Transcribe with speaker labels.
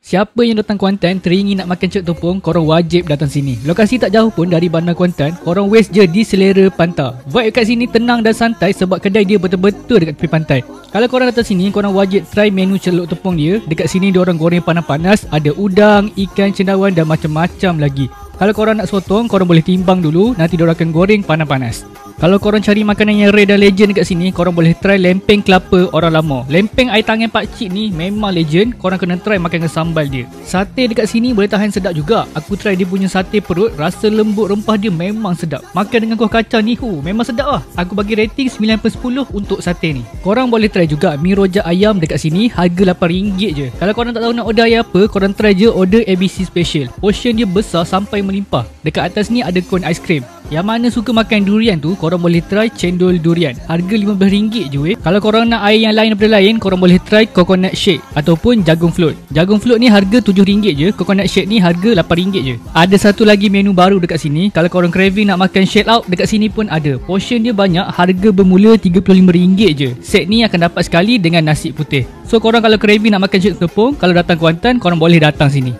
Speaker 1: Siapa yang datang Kuantan teringin nak makan cek topong, korang wajib datang sini. Lokasi tak jauh pun dari bandar Kuantan, korang waste je di selera pantai. Vibe kat sini tenang dan santai sebab kedai dia betul-betul dekat tepi pantai. Kalau korang datang sini, korang wajib try menu celuk topong dia. Dekat sini diorang goreng panas-panas, ada udang, ikan, cendawan dan macam-macam lagi. Kalau korang nak sotong, korang boleh timbang dulu, nanti diorang akan goreng panas-panas. Kalau korang cari makanan yang rare dan legend dekat sini, korang boleh try lempeng kelapa orang lama. Lempeng air tangan pakcik ni memang legend, korang kena try makan dengan sambal dia. Sate dekat sini boleh tahan sedap juga. Aku try dia punya sate perut, rasa lembut, rempah dia memang sedap. Makan dengan kuah kacang ni, memang sedap lah. Aku bagi rating 9/10 untuk sate ni. Korang boleh try juga mi rojak ayam dekat sini, harga RM8 je. Kalau korang tak tahu nak order ayam apa, korang try je order ABC Special. Portion dia besar sampai melimpah. Dekat atas ni ada kon aiskrim. Yang mana suka makan durian tu, korang boleh try cendol durian. Harga RM15 je weh. Kalau korang nak air yang lain daripada lain, korang boleh try coconut shake ataupun jagung float. Jagung float ni harga RM7 je, coconut shake ni harga RM8 je. Ada satu lagi menu baru dekat sini. Kalau korang craving nak makan shake out, dekat sini pun ada. Portion dia banyak, harga bermula RM35 je. Set ni akan dapat sekali dengan nasi putih. So korang kalau craving nak makan shake tepung, kalau datang Kuantan, korang boleh datang sini.